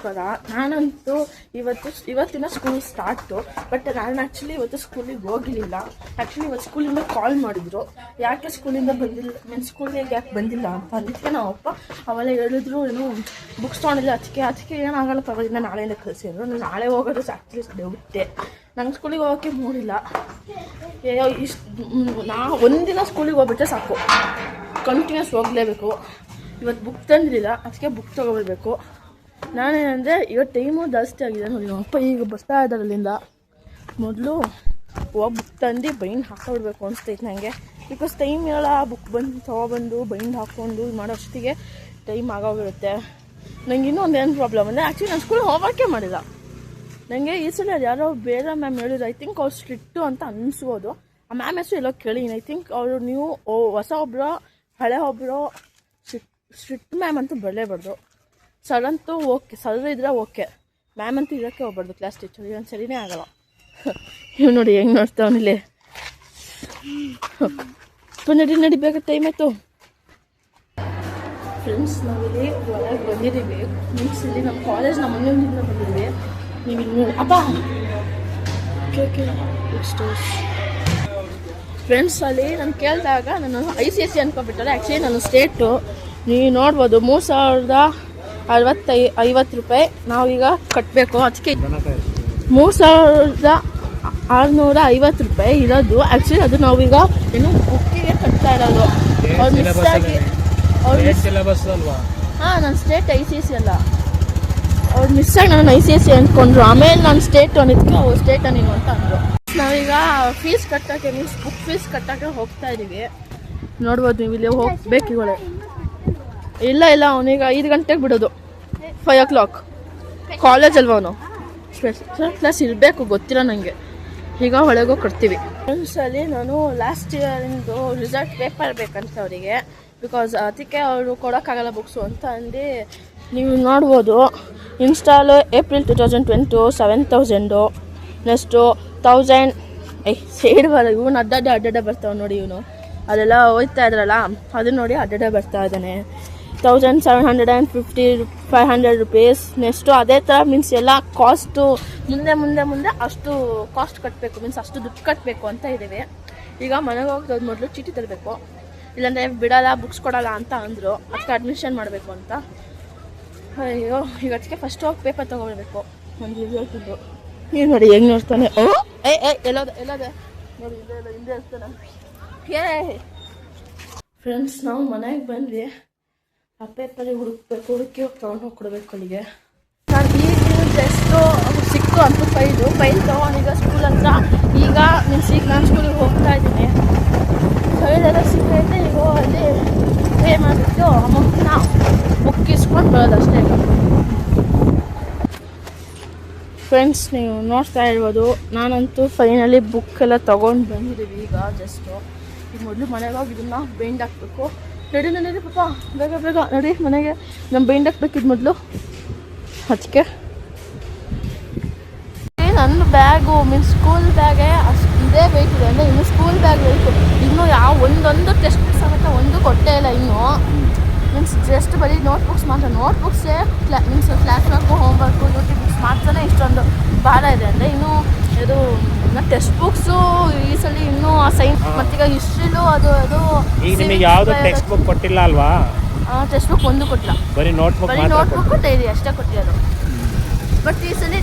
ನಮಸ್ಕಾರ. ನಾನಂತೂ ಇವತ್ತಿನ ಸ್ಕೂಲ್ ಸ್ಟಾರ್ಟು. ಬಟ್ ನಾನು ಆ್ಯಕ್ಚುಲಿ ಇವತ್ತು ಸ್ಕೂಲಿಗೆ ಹೋಗಿರಲಿಲ್ಲ. ಆ್ಯಕ್ಚುಲಿ ಇವತ್ತು ಸ್ಕೂಲಿಂದ ಕಾಲ್ ಮಾಡಿದ್ರು, ಯಾಕೆ ಸ್ಕೂಲಿಂದ ಬಂದಿಲ್ಲ, ಸ್ಕೂಲಿಗೆ ಯಾಕೆ ಬಂದಿಲ್ಲ ಅಂತ. ಅದಕ್ಕೆ ನಾವಪ್ಪ ಅವೆಲ್ಲ ಹೇಳಿದ್ರು, ಏನು ಬುಕ್ಸ್ ತೊಗೊಂಡಿಲ್ಲ, ಅದಕ್ಕೆ ಏನಾಗಲ್ಲ ಪರವಾಗಿಲ್ಲ, ನಾಳೆಯಿಂದ ಕಳಿಸಿದ್ರು. ನಾನು ನಾಳೆ ಹೋಗೋದು ಆ್ಯಕ್ಚುಲಿ ಬಿಟ್ಟೆ. ನಂಗೆ ಸ್ಕೂಲಿಗೆ ಹೋಗೋಕ್ಕೆ ಮೂಡಿಲ್ಲ. ನಾ ಒಂದಿನ ಸ್ಕೂಲಿಗೆ ಹೋಗ್ಬಿಟ್ಟೆ ಸಾಕು, ಕಂಟಿನ್ಯೂಸ್ ಹೋಗಲೇಬೇಕು. ಇವತ್ತು ಬುಕ್ ತಂದಿರಲಿಲ್ಲ, ಅದಕ್ಕೆ ಬುಕ್ ತೊಗೊಬರ್ಬೇಕು. ನಾನೇನಂದರೆ ಇವತ್ತು ಟೈಮು ಜಾಸ್ತಿ ಆಗಿದೆ ನೋಡಿ. ಅಪ್ಪ ಈಗ ಬರ್ತಾ ಇದ್ದಾರೆ ಅಲ್ಲಿಂದ. ಮೊದಲು ಹೋಗಿ ಬುಕ್ ತಂದು ಬೈಂಡ್ ಹಾಕೊಬಿಡ್ಬೇಕು ಅನಿಸ್ತೈತೆ ನನಗೆ. ಬಿಕಾಸ್ ಟೈಮ್ ಇರೋಲ್ಲ. ಬುಕ್ ಬಂದು ತೊಗೊಬಂದು ಬೈಂಡ್ ಹಾಕ್ಕೊಂಡು ಮಾಡೋ ಅಷ್ಟಿಗೆ ಟೈಮ್ ಆಗೋಗಿರುತ್ತೆ. ನನಗೆ ಇನ್ನೂ ಒಂದು ಏನು ಪ್ರಾಬ್ಲಮ್ ಅಂದರೆ, ಆ್ಯಕ್ಚುಲಿ ನಾನು ಸ್ಕೂಲ್ ಹೋಮ್ವರ್ಕೇ ಮಾಡಿಲ್ಲ. ನನಗೆ ಈ ಸಲ ಯಾರೋ ಬೇರೆ ಮ್ಯಾಮ್ ಹೇಳಿದ್ರು, ಐ ಥಿಂಕ್ ಅವ್ರು ಸ್ಟ್ರಿಕ್ಟು ಅಂತ ಅನಿಸ್ಬೋದು. ಆ ಮ್ಯಾಮ್ ಹೆಸರು ಎಲ್ಲೋ ಕೇಳಿನಿ. ಐ ಥಿಂಕ್ ಅವರು ನೀವು ಹೊಸ ಒಬ್ಬರು ಹಳೆ ಒಬ್ಬರು ಸ್ಟ್ರಿಕ್ಟ್ ಮ್ಯಾಮ್ ಅಂತೂ ಬರಲೇಬಾರ್ದು. ಸರ್ ಅಂತೂ ಓಕೆ, ಸರ್ ಇದ್ರೆ ಓಕೆ, ಮ್ಯಾಮ್ ಅಂತೂ ಇರೋಕ್ಕೆ ಹೋಗ್ಬಾರ್ದು ಕ್ಲಾಸ್ ಟೀಚರ್. ಇವನು ಸರಿನೇ ಆಗಲ್ಲ. ಇವ್ ನೋಡಿ ಹೆಂಗೆ ನೋಡ್ತಾವನಿಲ್ಲಿ. ನಡಿಬೇಕು, ಟೈಮ್ ಆಯಿತು. ಫ್ರೆಂಡ್ಸ್, ನಾವಿಲ್ಲಿ ಹೊರಗೆ ಬಂದಿದ್ದೀವಿ. ಮೀನ್ಸ್ ಇಲ್ಲಿ ನಮ್ಮ ಕಾಲೇಜ್ ನಮ್ಮ ಮನೆಯಿಂದ ಬಂದಿದ್ದೀವಿ. ನೀವು ಇಲ್ಲಿ ಅಪ್ಪ ಫ್ರೆಂಡ್ಸ್, ಅಲ್ಲಿ ನಾನು ಕೇಳಿದಾಗ ನಾನು ICSE ಅನ್ಕೊಬಿಟ್ಟಾರೆ. ಆ್ಯಕ್ಚುಲಿ ನಾನು ಸ್ಟೇಟು. ನೀವು ನೋಡ್ಬೋದು 3050 ರೂಪಾಯಿ ನಾವೀಗ ಕಟ್ಟಬೇಕು. ಅದಕ್ಕೆ 3650 ರೂಪಾಯಿ ಇರೋದು. ಆ್ಯಕ್ಚುಲಿ ಅದು ನಾವೀಗ ಏನು ಬುಕ್ಕಿಗೆ ಕಟ್ತಾ ಇರೋದು. ಅವ್ರು ಮಿಸ್ ಆಗಿ ಹಾಂ, ನಾನು ಸ್ಟೇಟ್ ICSE ಅಲ್ಲ. ಅವ್ರು ಮಿಸ್ ಆಗಿ ನಾನು ICSE ಅಂದ್ಕೊಂಡ್ರು. ಆಮೇಲೆ ನಾನು ಸ್ಟೇಟ್ ಅನ್ನೋದಕ್ಕೆ ಅವ್ರು ಸ್ಟೇಟ್ ನೀನು ಅಂತ ಅಂದರು. ನಾವೀಗ ಫೀಸ್ ಕಟ್ಟೋಕ್ಕೆ, ಮೀನ್ಸ್ ಬುಕ್ ಫೀಸ್ ಕಟ್ಟೋಕ್ಕೆ ಹೋಗ್ತಾ ಇದ್ದೀವಿ. ನೋಡ್ಬೋದು ನೀವು, ಇಲ್ಲಿ ಹೋಗ್ಬೇಕು. ಇವಳೆ ಇಲ್ಲ ಅವನೀಗ 5 ಗಂಟೆಗೆ ಬಿಡೋದು. 5 o'clock ಕಾಲೇಜ್ ಅಲ್ವ ಅವನು. ಸ್ಪೆಷಲ್ ಕ್ಲಾಸ್ ಇರಬೇಕು, ಗೊತ್ತಿಲ್ಲ ನನಗೆ. ಈಗ ಒಳಗೋಗಿ ಕೊಡ್ತೀವಿ. ಫ್ರೆಂಡ್ಸಲ್ಲಿ ನಾನು ಲಾಸ್ಟ್ ಇಯರಿಂದು ರಿಸಲ್ಟ್ ಪೇಪರ್ ಬೇಕಂತ ಅವರಿಗೆ. ಬಿಕಾಸ್ ಅದಕ್ಕೆ ಅವರು ಕೊಡೋಕ್ಕಾಗಲ್ಲ ಬುಕ್ಸು ಅಂತ ಅಂದು. ನೀವು ನೋಡ್ಬೋದು ಇನ್ಸ್ಟಾಲು ಏಪ್ರಿಲ್ 2020 7000, ನೆಕ್ಸ್ಟು 1000 ಸೇಡ್ ಬರ. ಇವನು ಅಡ್ಡಡ್ಡ ಬರ್ತಾವೆ ನೋಡಿ. ಇವನು ಅದೆಲ್ಲ ಹೋಯ್ತಾ ಇದ್ರಲ್ಲ, ಅದನ್ನ ನೋಡಿ ಅಡ್ಡಡ್ಡ ಬರ್ತಾ ಇದ್ದಾನೆ. 1750 500 ರೂಪೀಸ್. ನೆಕ್ಸ್ಟು ಅದೇ ಥರ ಮೀನ್ಸ್ ಎಲ್ಲ ಕಾಸ್ಟು ಮುಂದೆ ಅಷ್ಟು ಕಾಸ್ಟ್ ಕಟ್ಟಬೇಕು, ಮೀನ್ಸ್ ಅಷ್ಟು ದುಡ್ಡು ಕಟ್ಟಬೇಕು ಅಂತ ಇದ್ದೀವಿ. ಈಗ ಮನೆಗೆ ಹೋಗ್ತದೆ, ಮೊದಲು ಚೀಟಿ ತರಬೇಕು, ಇಲ್ಲಾಂದರೆ ಬಿಡಲ್ಲ, ಬುಕ್ಸ್ ಕೊಡಲ್ಲ ಅಂತ ಅಂದರು. ಅದಕ್ಕೆ ಅಡ್ಮಿಷನ್ ಮಾಡಬೇಕು ಅಂತ. ಅಯ್ಯೋ, ಈಗ ಅದಕ್ಕೆ ಫಸ್ಟ್ ಹೋಗಿ ಪೇಪರ್ ತೊಗೊಳ್ಬೇಕು. ಒಂದು ರಿಸಲ್ಟಿದ್ದು ನೀವು ನೋಡಿ ಹೆಂಗೆ ನೋಡ್ತಾನೆ. ಎಲ್ಲದೆ ನೋಡಿ, ಹಿಂದೆ ಇರ್ತಾನೆ. ಫ್ರೆಂಡ್ಸ್, ನಾವು ಮನೆಗೆ ಬಂದ್ವಿ. ಆ ಪೇಪರಿಗೆ ಹುಡುಕಿ ಹೋಗಿ ತೊಗೊಂಡು ಕೊಡಬೇಕು ಅಲ್ಲಿಗೆ. ನಾನು ಈಗ ಜಸ್ಟು ಸಿಕ್ತು ಅಂತ ಫೈಲ್ ತೊಗೊಂಡೀಗ ಸ್ಕೂಲ್ ಹತ್ರ. ಈಗ ನಾನು ಸ್ಕೂಲಿಗೆ ಹೋಗ್ತಾ ಇದ್ದೀನಿ. ಫೈಲೆಲ್ಲ ಸಿಕ್ಕೈತೆ. ಈಗ ಅಲ್ಲಿ ಪೇ ಮಾಡಿಬಿಟ್ಟು ಅಮೌಂಟ್ನ ಬುಕ್ ಇಸ್ಕೊಂಡು ಬರೋದಷ್ಟೇ. ಫ್ರೆಂಡ್ಸ್, ನೀವು ನೋಡ್ತಾ ಇರ್ಬೋದು, ನಾನಂತೂ ಫೈನಲಿ ಬುಕ್ ಎಲ್ಲ ತೊಗೊಂಡು ಬಂದಿದ್ದೀವಿ. ಈಗ ಜಸ್ಟು ಈಗ ಮೊದಲು ಮನೆಗೆ ಹೋಗಿ ಇದನ್ನು ಬೈಂಡ್ ಹಾಕಬೇಕು. ನಡಿ ಪಾಪ, ಬೇಗ ನಡಿ ಮನೆಗೆ. ನಮ್ಮ ಬೈಂಡ್ ಹಾಕ್ಬೇಕಿದ್ದು ಮೊದಲು. ಅದಕ್ಕೆ ನನ್ನ ಬ್ಯಾಗು ಮೀನ್ಸ್ ಸ್ಕೂಲ್ ಬ್ಯಾಗೆ ಅಷ್ಟು ಇದೇ ವೆಯ್ಟ್ ಇದೆ ಅಂದರೆ, ಇನ್ನು ಸ್ಕೂಲ್ ಬ್ಯಾಗ್ ವೆಯ್ಟು ಇನ್ನೂ ಯಾವ ಒಂದೊಂದು ಟೆಕ್ಸ್ಟ್ ಬುಕ್ ಸಮೇತ ಒಂದು ಕೊಟ್ಟೇ ಇಲ್ಲ ಇನ್ನೂ. ಮೀನ್ಸ್ ಜಸ್ಟ್ ಬರೀ ನೋಟ್ಬುಕ್ಸ್ ಮಾತ್ರ. ನೋಟ್ಬುಕ್ಸೇ means class work, homework, YouTube books ಮಾತ್ರನೇ ಇಷ್ಟೊಂದು ಭಾರ ಇದೆ ಅಂದರೆ. ಇನ್ನೂ ಇದು ಟೆಕ್ಸ್ಟ್ ಬುಕ್ಸು ಈ ಸಲ ಇನ್ನೂ ಸೈನ್ಸ್ ಮತ್ತೀಗ ಹಿಸ್ಟ್ರಿಲು ಅದು ಟೆಕ್ಸ್ಟ್ ಬುಕ್ ಕೊಟ್ಟಿಲ್ಲ ಅಲ್ವಾ? ಟೆಕ್ಸ್ಟ್ ಬುಕ್ ಒಂದು ಕೊಟ್ಟಿಲ್ಲ, ಬರೀ ನೋಟ್ಬುಕ್ಕು ಡೈರಿ ಅಷ್ಟೇ ಕೊಟ್ಟಿರೋದು. ಬಟ್ ಈ ಸಲ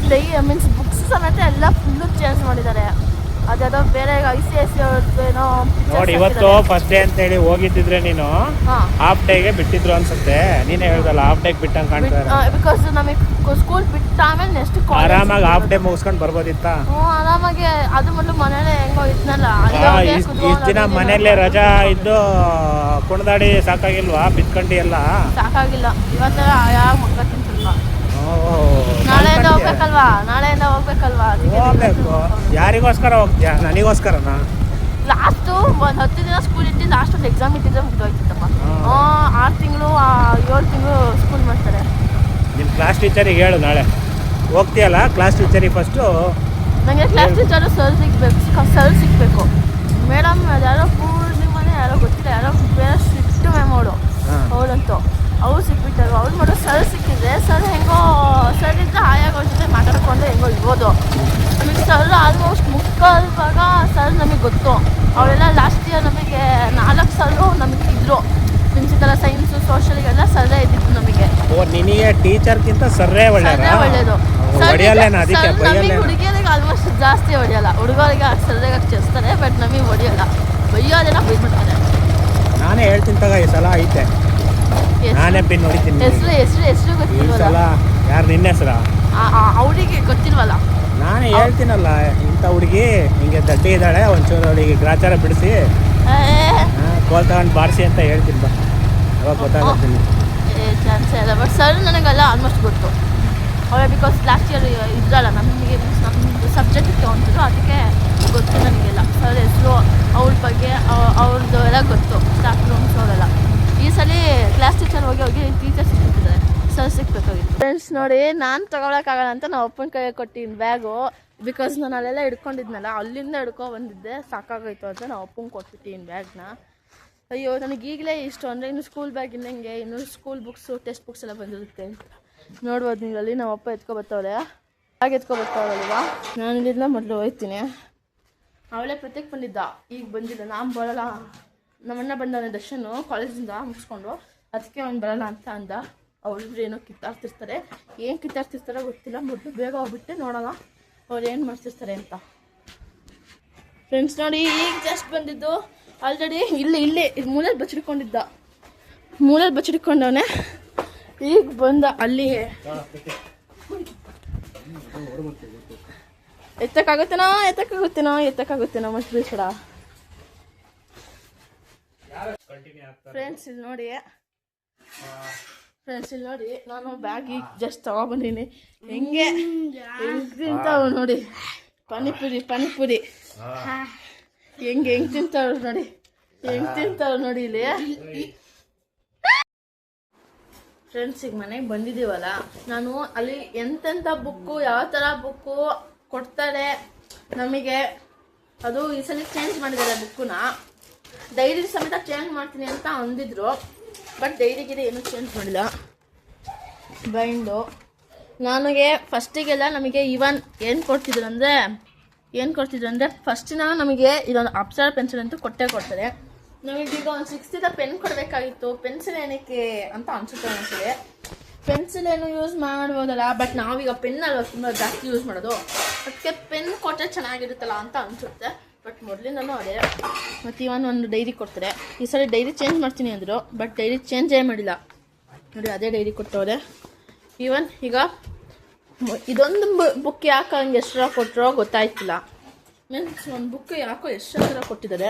ಮೀನ್ಸ್ ಬುಕ್ಸ್ ಸಮೇತ ಎಲ್ಲ ಫುಲ್ಲು ಚೇಂಜ್ ಮಾಡಿದ್ದಾರೆ. ಅದ್ಯಾವುದೋ ಬೇರೆ ICSE ಅವ್ರದ್ದು ಏನೋ ನೋಡಿ. ಇವತ್ತು ಫಸ್ಟ್ ಡೇ ಅಂತ ಹೇಳಿ ಹೋಗಿದ್ದಿದ್ರೆ ನೀನು ಹಾಫ್ ಡೇಗೆ ಬಿಟ್ಟಿದ್ರು ಅನ್ಸುತ್ತೆ. ನೀನೇ ಹೇಳ್ದಲ್ಲ ಹಾಫ್ ಡೇಗೆ ಬಿಟ್ಟಂಗೆ ಕಾಣ್ತಾರೆ. ಬಿಕಾಸ್ ನಮಗೆ ಸ್ಕೂಲ್ ಬಿಟ್ಟ ಆಮೇಲೆ ನೆಕ್ಸ್ಟ್ ಆರಾಮಾಗಿ ಹಾಫ್ ಡೇ ಮುಗಿಸ್ಕೊಂಡು ಬರ್ಬೋದಿತ್ತ. ಆರಾಮಾಗಿ. ಅದು ಮೊದಲು ಮನೇಲೆ ಹೆಂಗೋ ಇದ್ನಲ್ಲ, ಇಷ್ಟು ದಿನ ಮನೇಲೆ ರಜಾ ಇದ್ದು ಕುಣಿದಾಡಿ ಸಾಕಾಗಿಲ್ವಾ? ಬಿತ್ಕಂಡಿ ಎಲ್ಲ ಸಾಕಾಗಿಲ್ಲ. ಇವತ್ತರ ಯಾವ ಮಕ್ಕ ತಿಂತಿಲ್ವಾ? ನಾಳೆಯಿಂದ ಹೋಗ್ಬೇಕಲ್ವಾ? ಹೋಗ್ಬೇಕು. ಯಾರಿಗೋಸ್ಕರ ಹೋಗ್ತೀಯಾ? ನನಗೋಸ್ಕರನಾ? ಲಾಸ್ಟು ಒಂದು 10 ದಿನ ಸ್ಕೂಲ್ ಇಟ್ಟು ಲಾಸ್ಟ್ ಒಂದು ಎಕ್ಸಾಮ್ ಇಟ್ಟಿದ್ರೆ ಮುಗಿದೋಯ್ತಪ್ಪ. 6 ತಿಂಗಳು 7 ತಿಂಗಳು ಸ್ಕೂಲ್ ಮಾಡ್ತಾರೆ. ನಿಮ್ಮ ಕ್ಲಾಸ್ ಟೀಚರಿಗೆ ಹೇಳು, ನಾಳೆ ಹೋಗ್ತೀಯಲ್ಲ ಕ್ಲಾಸ್ ಟೀಚರಿಗೆ ಫಸ್ಟು. ನನಗೆ ಕ್ಲಾಸ್ ಟೀಚರು ಸರ್ ಸಿಗಬೇಕು. ಮೇಡಮ್ ಯಾರೋ ಪೂರ್ಣಿಮನೆ ಯಾರೋ ಗೊತ್ತಿಲ್ಲ, ಯಾರೋ ಬೇರೆ ಸ್ಟ್ರಿಕ್ಟ್ ಮ್ಯಾಮ್ ಅವಳಂತೂ ಅವ್ರು ಸಿಕ್ಬಿಟ್ಟರು. ಅವ್ರು ಮಾಡೋ ಸರ್ ಸಿಕ್ಕಿದ್ರೆ ಸರ್ ಹೆಂಗೋ ಸರ್ ನಿನಗೆ ಟೀಚರ್ಗಿಂತ ಸರ್ರೇ ಒಳ್ಳೆಯದ ಒಳ್ಳೇದು. ಹೊಡೆಯಲ್ಲೇನ ಅದಕ್ಕೆ ಬೈಯಲ್ಲೇನ ಹುಡುಗಿಯರಿಗೆ ಆಲ್ಮೋಸ್ಟ್ ಜಾಸ್ತಿ ಹೊಡೆಯಲ್ಲ, ಹುಡುಗರಿಗೆ ಸರ್ದಾಗ ಹಚ್ಚಿಸ್ತಾರೆ, ಬಟ್ ನಮಗೆ ಹೊಡೆಯಲ್ಲ. ಬೈಯೋದೆಲ್ಲ ಬೈದ್ಬಿಡ್ತಾರೆ. ನಾನೇ ಹೇಳ್ತೀನಿ ತಗ, ಈ ಸಲ ಐತೆ, ನಾನೇ ಪಿನ್ ಹೊಡಿತೀನಿ. ಹೆಸರು ಈ ಗೊತ್ತಿಲ್ವಲ್ಲ ಸಲ ಯಾರು ನಿನ್ನ ಹೆಸರ ಅವಳಿಗೆ ಗೊತ್ತಿಲ್ವಲ್ಲ. ನಾನೇ ಹೇಳ್ತೀನಲ್ಲ, ಇಂಥ ಹುಡುಗಿ ಹಿಂಗೆ ದಡ್ಡಿ ಇದ್ದಾಳೆ, ಒಂಚೂರು ಅವಳಿಗೆ ಗ್ರಾಚಾರ ಬಿಡಿಸಿ ಕೋಲ್ ತಗೊಂಡು ಬಾರಿಸಿ ಅಂತ ಹೇಳ್ತೀನಿ ಬಾ, ಅವಾಗ ಗೊತ್ತಾಗುತ್ತೆ. ಚಾನ್ಸೇ ಇಲ್ಲ. ಬಟ್ ಸರ್ ನನಗೆಲ್ಲ ಆಲ್ಮೋಸ್ಟ್ ಗೊತ್ತು. ಅವಳ ಬಿಕಾಸ್ ಲಾಸ್ಟ್ ಇಯರ್ ಇದ್ರಲ್ಲ ನಮಗೆ, ನಮ್ಮದು ಸಬ್ಜೆಕ್ಟ್ ತೊಗೊಂತಿದ್ರು, ಅದಕ್ಕೆ ಗೊತ್ತು ನನಗೆಲ್ಲ. ಸರ್ ಹೆಸರು, ಅವ್ರ ಬಗ್ಗೆ, ಅವ್ರದ್ದು ಎಲ್ಲ ಗೊತ್ತು, ಸ್ಟಾಫ್ ರೂಮ್ಸ್ ಅವರೆಲ್ಲ. ಈ ಸಲ ಕ್ಲಾಸ್ ಟೀಚರ್ ಹೋಗಿ ಟೀಚರ್ ಸಿಕ್ಕಿದ್ದಾರೆ, ಸರ್ ಸಿಕ್ಬೇಕಾಗಿತ್ತು. ಫ್ರೆಂಡ್ಸ್ ನೋಡಿ, ನಾನು ತೊಗೊಳಕ್ಕಾಗಲ್ಲ ಅಂತ ನಾವು ಅಪ್ಪನ ಕೈಗೆ ಕೊಟ್ಟಿನಿ ಬ್ಯಾಗು. ಬಿಕಾಸ್ ನಾನು ಅಲ್ಲೆಲ್ಲ ಹಿಡ್ಕೊಂಡಿದ್ನಲ್ಲ, ಅಲ್ಲಿಂದ ಬಂದಿದ್ದೆ, ಸಾಕಾಗೋಯ್ತು ಅಂತ ನಾವು ಅಪ್ಪಂಗೆ ಕೊಟ್ಬಿಟ್ಟಿನಿ ಬ್ಯಾಗ್ನ. ಅಯ್ಯೋ ನನಗೆ ಈಗಲೇ ಇಷ್ಟು ಅಂದರೆ ಇನ್ನು ಸ್ಕೂಲ್ ಬ್ಯಾಗ್ ಇನ್ನಂಗೆ, ಇನ್ನು ಸ್ಕೂಲ್ ಬುಕ್ಸು ಟೆಕ್ಸ್ಟ್ ಬುಕ್ಸ್ ಎಲ್ಲ ಬಂದಿರುತ್ತೆ ಅಂತ ನೋಡ್ಬೋದು. ನೀವು ಅಲ್ಲಿ ನಮ್ಮ ಅಪ್ಪ ಎತ್ಕೊಬರ್ತಾವಳೆ, ಹಾಗೆ ಎತ್ಕೊಬರ್ತಾವಳಲ್ವಾ. ನಾನು ಇಲ್ಲಿಂದ ಮೊದಲು ಹೋಗ್ತೀನಿ. ಅವಳೇ ಪ್ರತ್ಯೇಕ ಬಂದಿದ್ದ, ಈಗ ಬಂದಿಲ್ಲ. ನಾನು ಬರೋಲ್ಲ, ನಮ್ಮಣ್ಣ ಬಂದವನೇ ದರ್ಶನು ಕಾಲೇಜಿಂದ ಮುಗಿಸ್ಕೊಂಡು, ಅದಕ್ಕೆ ಅವ್ನು ಬರೋಲ್ಲ ಅಂತ ಅಂದ. ಅವಳು ಏನೋ ಕಿತ್ತಾಡ್ತಿರ್ತಾರೆ, ಏನು ಕಿತ್ತಾಡ್ತಿರ್ತಾರೋ ಗೊತ್ತಿಲ್ಲ. ಮೊದಲು ಬೇಗ ಹೋಗ್ಬಿಟ್ಟೆ ನೋಡೋಣ ಅವ್ರು ಏನು ಮಾಡ್ತಿರ್ತಾರೆ ಅಂತ. ಫ್ರೆಂಡ್ಸ್ ನೋಡಿ, ಈಗ ಜಸ್ಟ್ ಬಂದಿದ್ದು. ಆಲ್ರೆಡಿ ಇಲ್ಲಿ ಮೂಲೆಯಲ್ಲಿ ಬಚ್ಚಿಡ್ಕೊಂಡವನೇ, ಈಗ ಬಂದ. ಅಲ್ಲಿ ಎತ್ತಕ್ಕಾಗುತ್ತೇನೋ ಮತ್ತೆ ಬೀಳ್ಸಡ. ಫ್ರೆಂಡ್ಸ್ ಇಲ್ಲಿ ನೋಡಿ, ನಾನು ಬ್ಯಾಗ್ ಈಗ ಜಸ್ಟ್ ತಗೊಬಂದೀನಿ. ಹೆಂಗೆ ತಿಂತಾವ್ ನೋಡಿ, ಪಾನಿಪುರಿ ಹೆಂಗೆ ತಿಂತಾವ್ ನೋಡಿ ಇಲ್ಲಿ. ಫ್ರೆಂಡ್ಸ್ ಈಗ ಮನೆಗೆ ಬಂದಿದ್ದೀವಲ್ಲ, ನಾನು ಅಲ್ಲಿ ಎಂತೆಂಥ ಬುಕ್ಕು, ಯಾವ ಥರ ಬುಕ್ಕು ಕೊಡ್ತಾರೆ ನಮಗೆ, ಅದು ಈ ಸಲ ಚೇಂಜ್ ಮಾಡಿದ್ದಾರೆ ಬುಕ್ಕನ್ನ. ಡೈರಿ ಸಮೇತ ಚೇಂಜ್ ಮಾಡ್ತೀನಿ ಅಂತ ಅಂದಿದ್ರು, ಬಟ್ ಡೈರಿಗಿದೆ ಏನೂ ಚೇಂಜ್ ಮಾಡಿಲ್ಲ. ಬೈಂಡು ನನಗೆ ಫಸ್ಟಿಗೆಲ್ಲ ನಮಗೆ ಇವನ್ ಏನು ಕೊಡ್ತಿದ್ರು ಅಂದರೆ ಫಸ್ಟಿನ ನಮಗೆ ಇದೊಂದು ಅಪ್ಸರ ಪೆನ್ಸಿಲ್ ಅಂತೂ ಕೊಡ್ತಾರೆ. ನಮಗೀಗ ಒಂದು 6th ಪೆನ್ ಕೊಡಬೇಕಾಗಿತ್ತು. ಪೆನ್ಸಿಲ್ ಏನಕ್ಕೆ ಅಂತ ಅನ್ಸುತ್ತೆ. ಪೆನ್ಸಿಲ್ ಏನು ಯೂಸ್ ಮಾಡ್ಬೋದಲ್ಲ, ಬಟ್ ನಾವೀಗ ಪೆನ್ ಅಲ್ವಾ ತುಂಬ ಜಾಸ್ತಿ ಯೂಸ್ ಮಾಡೋದು, ಅದಕ್ಕೆ ಪೆನ್ ಕೊಟ್ಟರೆ ಚೆನ್ನಾಗಿರುತ್ತಲ್ಲ ಅಂತ ಅನಿಸುತ್ತೆ. ಬಟ್ ಮೊದಲಿಂದನೂ ಅದೇ. ಮತ್ತು ಒಂದು ಡೈರಿ ಕೊಡ್ತಾರೆ. ಈ ಸಲ ಡೈರಿ ಚೇಂಜ್ ಮಾಡ್ತೀನಿ ಅಂದರು, ಬಟ್ ಡೈರಿ ಚೇಂಜೇ ಮಾಡಿಲ್ಲ ನೋಡಿ, ಅದೇ ಡೈರಿ ಕೊಟ್ಟವ್ರೆ. ಈವನ್ ಈಗ ಇದೊಂದು ಬುಕ್ ಯಾಕೆ ಹಂಗೆ ಎಷ್ಟು ಕೊಟ್ಟರೋ ಗೊತ್ತಾಯ್ತಿಲ್ಲ. ಮೀನ್ಸ್ ಒಂದು ಬುಕ್ ಯಾಕೋ ಎಷ್ಟು ಥರ ಕೊಟ್ಟಿದ್ದಾರೆ.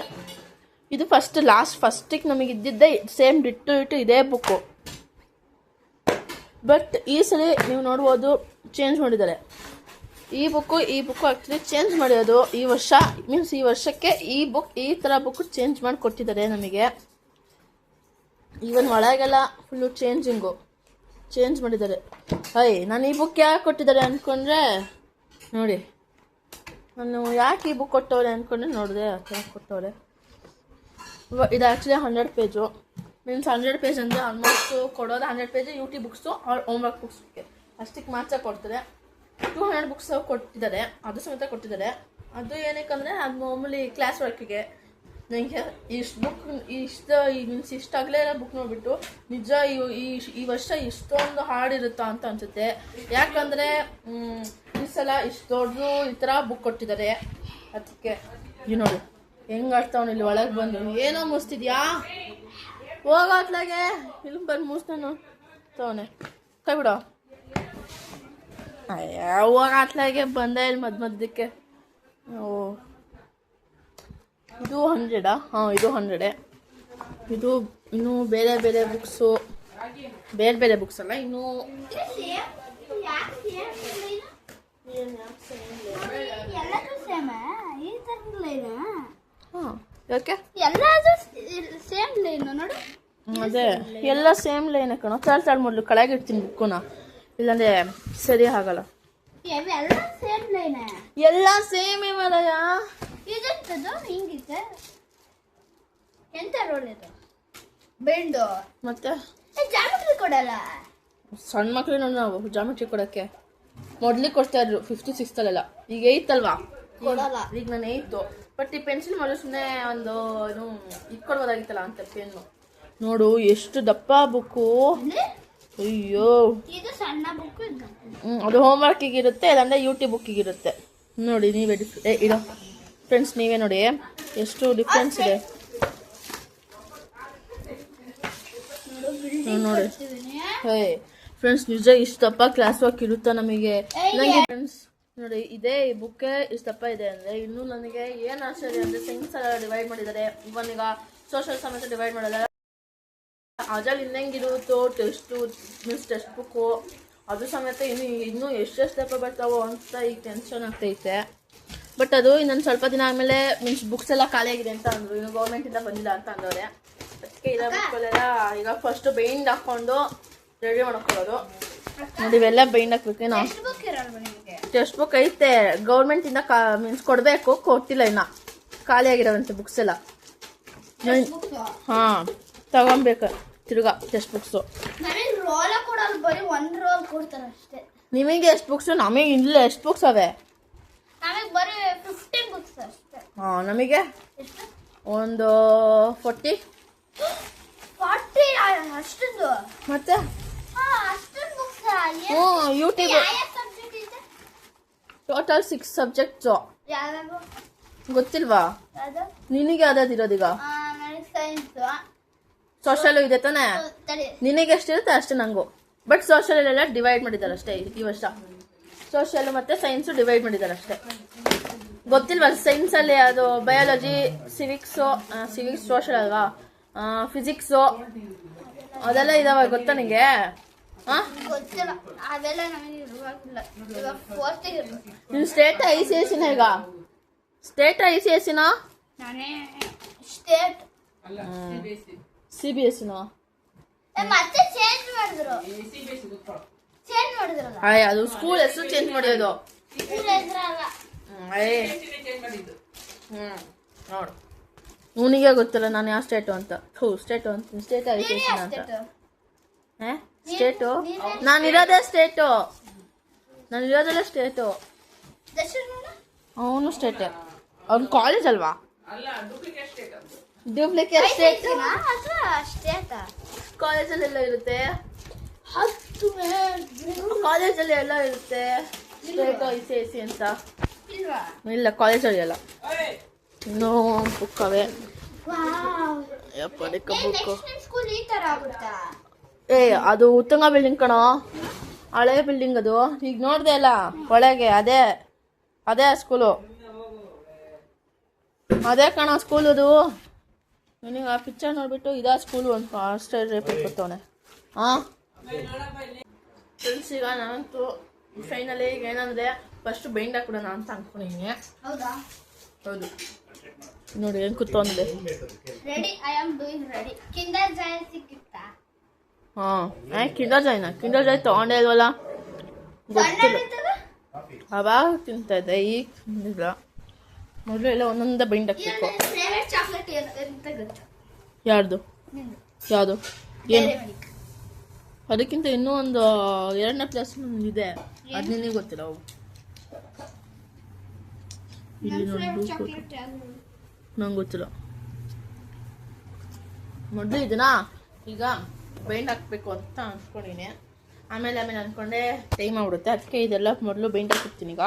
ಇದು ಫಸ್ಟಿಗೆ ನಮಗೆ ಇದ್ದಿದ್ದೆ ಸೇಮ್ ಡಿಟ್ಟು ಇದೇ ಬುಕ್ಕು. ಬಟ್ ಈ ಸಲ ನೀವು ನೋಡ್ಬೋದು ಚೇಂಜ್ ಮಾಡಿದ್ದಾರೆ. ಈ ಬುಕ್ಕು ಆ್ಯಕ್ಚುಲಿ ಚೇಂಜ್ ಮಾಡಿರೋದು ಈ ವರ್ಷಕ್ಕೆ ಈ ಥರ ಬುಕ್ಕು ಚೇಂಜ್ ಮಾಡಿ ಕೊಟ್ಟಿದ್ದಾರೆ ನಮಗೆ. ಈವನ್ ಒಳಗೆಲ್ಲ ಫುಲ್ಲು ಚೇಂಜ್ ಮಾಡಿದ್ದಾರೆ. ನಾನು ಈ ಬುಕ್ ಯಾಕೆ ಕೊಟ್ಟಿದ್ದಾರೆ ಅಂದ್ಕೊಂಡ್ರೆ ನೋಡಿ, ನಾನು ಯಾಕೆ ಈ ಬುಕ್ ಕೊಟ್ಟವ್ರೆ ಅಂದ್ಕೊಂಡ್ರೆ ನೋಡಿದೆ ಆ ಥರ ಕೊಟ್ಟವ್ರೆ. ಇದು ಆ್ಯಕ್ಚುಲಿ 100 ಪೇಜು. ಮೀನ್ಸ್ 100 ಪೇಜ್ ಅಂದರೆ ಆಲ್ಮೋಸ್ಟ್ ಕೊಡೋದು 100 ಪೇಜ್ ಯೂಟ್ಯೂಬ್ ಬುಕ್ಸು ಅವ್ರ ಹೋಮ್ವರ್ಕ್ ಬುಕ್ಸ್ಗೆ ಅಷ್ಟಕ್ಕೆ ಮಾತ್ರ ಕೊಡ್ತಾರೆ. 200 ಬುಕ್ಸ್ ಕೊಟ್ಟಿದ್ದಾರೆ, ಅದು ಸಮೇತ ಕೊಟ್ಟಿದ್ದಾರೆ. ಅದು ಏನಕ್ಕಂದರೆ ಅದು ಮಾಮೂಲಿ ಕ್ಲಾಸ್ ವರ್ಕಿಗೆ. ನನಗೆ ಇಷ್ಟಾಗಲೇ ಎಲ್ಲ ಬುಕ್ ನೋಡಿಬಿಟ್ಟು ನಿಜ ಈ ವರ್ಷ ಇಷ್ಟೊಂದು ಹಾಡಿರುತ್ತಾ ಅಂತ ಅನಿಸುತ್ತೆ. ಯಾಕಂದರೆ ಈ ಸಲ ಇಷ್ಟು ದೊಡ್ಡದು ಈ ಥರ ಬುಕ್ ಕೊಟ್ಟಿದ್ದಾರೆ. ಅದಕ್ಕೆ ನೋಡಿ ಹೆಂಗೆ ಆಡ್ತಾವನು ಇಲ್ಲಿ ಒಳಗೆ ಬಂದು. ಏನೋ ಮುಸ್ತಿದ್ಯಾ, ಹೋಗಾತ್ಲಾಗೆ ಇಲ್ಲಿ ಬಂದು ಮುಸ್ತಾನು ತವನೆ ಕೈ ಬಿಡೋ. ಹೋಗಾತ್ಲಾಗೆ ಬಂದೆ ಇಲ್ಲಿ ಮಧ್ಯಕ್ಕೆ. ಇದು 100. ಇದು 100. ಇದು ಇನ್ನೂ ಬೇರೆ ಬುಕ್ಸು, ಬೇರೆ ಬುಕ್ಸ್ ಅಲ್ಲ ಇನ್ನೂ. ಯಾಕೆ ಅದೇ ಎಲ್ಲ ಸೇಮ್ ಲೈನ್ ಕಣೋ. ತಾಳ್ ಮೊದಲು ಕೆಳಗೆ ಇಡ್ತೀನಿ ಬುಕ್ಕುನ, ಇಲ್ಲಾಂದ್ರೆ ಸರಿ ಆಗಲ್ಲ. ಎಲ್ಲ ಸೇಮ್ ಇವಲ್ಲಯ್ಯ. ಮತ್ತೆ ಸಣ್ಣ ಮಕ್ಳು ನಾವು ಜಾಮೆಟ್ರಿ ಕೊಡಕ್ಕೆ ಮೊದ್ಲಿಗೆ ಕೊಡ್ತಾ ಇದ್ರು 5th 6th ಅಲ್ಲೆಲ್ಲ. ಈಗ 8th ಅಲ್ವಾ, ಈಗ ನಾನು 8th. ಬಟ್ ಈ ಪೆನ್ಸಿಲ್ ಮಾಡಲು ಸುಮ್ಮನೆ ಒಂದು ಇದು ಇಟ್ಕೊಡ್ಬೋದಾಗಿತ್ತಲ್ಲ ಅಂತ ಪೆನ್ನು. ನೋಡು ಎಷ್ಟು ದಪ್ಪ ಬುಕ್ಕು. ಅಯ್ಯೋ ಇದು ಸಣ್ಣ ಬುಕ್ ಅದು ಹೋಮ್ ವರ್ಕಿಗೆ ಇರುತ್ತೆ ಇಲ್ಲಾಂದ್ರೆ ಯೂಟ್ಯೂಬ್ ಬುಕ್ಕಿಗೆ ಇರುತ್ತೆ. ನೋಡಿ ನೀವೇ ಇಡೋ ಫ್ರೆಂಡ್ಸ್, ನೀವೇ ನೋಡಿ ಎಷ್ಟು ಡಿಫ್ರೆನ್ಸ್ ಇದೆ ನೋಡಿ. ಹೇ ಫ್ರೆಂಡ್ಸ್, ನಿಜ ಇಷ್ಟಪ್ಪ ಕ್ಲಾಸ್ ವರ್ಕ್ ಇರುತ್ತಾ ನಮಗೆ? ನನಗೆ ಫ್ರೆಂಡ್ಸ್ ನೋಡಿ, ಇದೇ ಈ ಬುಕ್ಕೇ ಇಷ್ಟಪ್ಪ ಇದೆ ಅಂದರೆ ಇನ್ನೂ ನನಗೆ ಏನು ಆಶ್ಚರ್ಯ ಅಂದರೆ ಸೈನ್ಸ್ ಎಲ್ಲ ಡಿವೈಡ್ ಮಾಡಿದ್ದಾರೆ. ಇವನ್ ಈಗ ಸೋಷಲ್ ಸಮೇತ ಡಿವೈಡ್ ಮಾಡಿದ್ದಾರೆ. ಅದ್ರಲ್ಲಿ ಇನ್ನಂಗಿರುತ್ತೋ ಟೆಸ್ಟು ಮೀನ್ಸ್ ಟೆಕ್ಸ್ಟ್ ಬುಕ್ಕು ಅದು ಸಮೇತ ಇನ್ನೂ ಎಷ್ಟೆಷ್ಟು ಸ್ಟೆಪ್ ಬರ್ತಾವೋ ಅಂತ ಈಗ ಟೆನ್ಷನ್ ಆಗ್ತೈತೆ. ಬಟ್ ಅದು ಇನ್ನೊಂದು ಸ್ವಲ್ಪ ದಿನ ಆದಮೇಲೆ ಮೀನ್ಸ್ ಬುಕ್ಸ್ ಎಲ್ಲ ಖಾಲಿಯಾಗಿದೆ ಅಂತ ಅಂದರು. ಇನ್ನು ಗೌರ್ಮೆಂಟಿಂದ ಬಂದಿಲ್ಲ ಅಂತ ಅಂದವ್ರೆ. ಅದಕ್ಕೆ ಇರೋ ಬುಕ್ಕಲ್ಲೆಲ್ಲ ಈಗ ಫಸ್ಟ್ ಬೈಂಡ್ ಹಾಕ್ಕೊಂಡು ರೆಡಿ ಮಾಡ್ಕೊಳ್ಳೋದು. ನೋಡಿ ಇವೆಲ್ಲ ಬೈಂಡ್ ಹಾಕ್ಬೇಕು. ನಾವು ಟೆಕ್ಸ್ಟ್ ಬುಕ್ ಐತೆ ಗೌರ್ಮೆಂಟಿಂದ ಮೀನ್ಸ್ ಕೊಡಬೇಕು, ಕೊಟ್ಟಿಲ್ಲ ಇನ್ನು, ಖಾಲಿಯಾಗಿರೋವಂತೆ ಬುಕ್ಸ್ ಎಲ್ಲ. ಹಾಂ ತಗೊಬೇಕು ತಿರ್ಗಾ ಟೆಕ್ಸ್ಟ್ ಬುಕ್ಸು. ನಿಮಗೆ ಎಷ್ಟು ಬುಕ್ಸು? ನಮಗೆ ಇಲ್ಲ ಎಷ್ಟು ಬುಕ್ಸ್ ಅವೆ? ಹಾಂ ನಮಗೆ ಒಂದು 40 ಮತ್ತೆ ಯೂಟ್ಯೂಬ್ ಟೋಟಲ್ 6 ಸಬ್ಜೆಕ್ಟ್ಸು. ಗೊತ್ತಿಲ್ವಾ ನಿನಗೆ? ಯಾವ್ದಾದ್ರು ಇರೋದೀಗ ಸೋಷಲ್ ಇದೆ ತಾನೆ? ನಿನಗೆ ಎಷ್ಟಿರುತ್ತೆ ಅಷ್ಟೇ ನಂಗೂ. ಬಟ್ ಸೋಷಲ್ ಎಲ್ಲ ಡಿವೈಡ್ ಮಾಡಿದ್ದಾರೆ ಅಷ್ಟೇ ಈ ವರ್ಷ. ಸೋಷಲ್ ಮತ್ತೆ ಸೈನ್ಸು ಡಿವೈಡ್ ಮಾಡಿದ್ದಾರೆ ಅಷ್ಟೇ. ಗೊತ್ತಿಲ್ವಾ ಸೈನ್ಸಲ್ಲಿ ಅದು ಬಯಾಲಜಿ, ಸಿವಿಕ್ಸು ಸೋಷಲ್ ಅಲ್ವಾ, ಫಿಸಿಕ್ಸು ಅದೆಲ್ಲ ಇದಾವೆ ಗೊತ್ತಾ ನಿಂಗೆ? ನೀನು ಸ್ಟೇಟ್ ICSE ಈಗ? ಸ್ಟೇಟ್ ICSE CBSE ಅದು ಸ್ಕೂಲ್ ಹೆಸರು ಚೇಂಜ್ ಮಾಡಿರೋದು. ನೋಡು ಇವನಿಗೆ ಗೊತ್ತಿಲ್ಲ ನಾನು ಯಾವ ಸ್ಟೇಟು ಅಂತ. ಸ್ಟೇಟ್ ICSE ಅಂತ. ಸ್ಟೇಟು ನಾನಿರೋದೇ ಸ್ಟೇಟು, ನಾನಿರೋದೆಲ್ಲ ಸ್ಟೇಟು. ಅವನು ಸ್ಟೇಟೇ. ಅವ್ನು ಕಾಲೇಜ್ ಅಲ್ವಾ? ಡ್ಯೂಪ್ಲಿಕೇಟ್ ಸ್ಟೇಟ್ ಕಾಲೇಜಲ್ಲೆಲ್ಲ ಇರುತ್ತೆ. ಕಾಲೇಜಲ್ಲಿ ಎಲ್ಲ ಇರುತ್ತೆ ಸ್ಟೇಟ್ ICSE ಅಂತ. ಇಲ್ಲ ಕಾಲೇಜಲ್ಲಿ ಎಲ್ಲ ಇನ್ನೂ ಬುಕ್ ಅವೆ. ಅದು ಉತ್ತಂಗ ಬಿಲ್ಡಿಂಗ್ ಕಣೋ, ಹಳೆ ಬಿಲ್ಡಿಂಗ್ ಅದು. ಈಗ ನೋಡ್ದೆ ಅಲ್ಲ ಒಳಗೆ, ಅದೇ ಸ್ಕೂಲು, ಅದೇ ಕಣೋ ಸ್ಕೂಲದು. ನನಗೆ ಆ ಪಿಕ್ಚರ್ ನೋಡ್ಬಿಟ್ಟು ಇದಾ ಸ್ಕೂಲು ಅಂತ ಅಷ್ಟೇ ರೇಪ್ ಕೊಡ್ತವನೆ. ಹಾಂ ಫ್ರೆಂಡ್ಸ್, ಈಗ ನಾನಂತೂ ಫೈನಲಿ ಈಗ ಏನಂದರೆ ಫಸ್ಟ್ ಬೈಂಡ್ ಹಾಕ್ಬಿಡೋಣ ಅಂತ ಅನ್ಕೊಂಡಿದ್ದೀನಿ. ಹೌದು ನೋಡಿ ಏನು ಕೂತ್ಕೊಂಡಿದೆ. ಹಾಂ ಕಿಂಡರ್ ಜಾಯ್ ತೊಗೊಂಡೇ ಇಲ್ವಲ್ಲ, ಗೊತ್ತಿಲ್ಲ. ಅವಾಗ ತಿಂತಾ ಇದ್ದೆ, ಈಗ ತಿಂದಿಲ್ಲ. ಮೊದಲು ಎಲ್ಲ ಒಂದೊಂದೇ ಬೈಂಡ್ ಹಾಕ್ಬೇಕು. ಯಾರ್ದು? ಯಾವುದು? ಏನು? ಅದಕ್ಕಿಂತ ಇನ್ನೂ ಒಂದು 2ನೇ ಕ್ಲಾಸ್ ಇದೆ, ಅದು ನಿನಗೆ ಗೊತ್ತಿಲ್ಲ. ಅವು ಇಲ್ಲಿ ನೋಡಿ ನಂಗೆ ಗೊತ್ತಿಲ್ಲ. ಮೊದಲು ಇದನ್ನ ಈಗ ಬೈಂಡ್ ಹಾಕ್ಬೇಕು ಅಂತ ಅನ್ಕೊಂಡಿನಿ. ಆಮೇಲೆ ಅನ್ಕೊಂಡೆ ಟೈಮ್ ಆಗ್ಬಿಡುತ್ತೆ, ಅದಕ್ಕೆ ಇದೆಲ್ಲ ಮೊದಲು ಬೈಂಡ್ ಹಾಕಿರ್ತೀನಿ ಈಗ.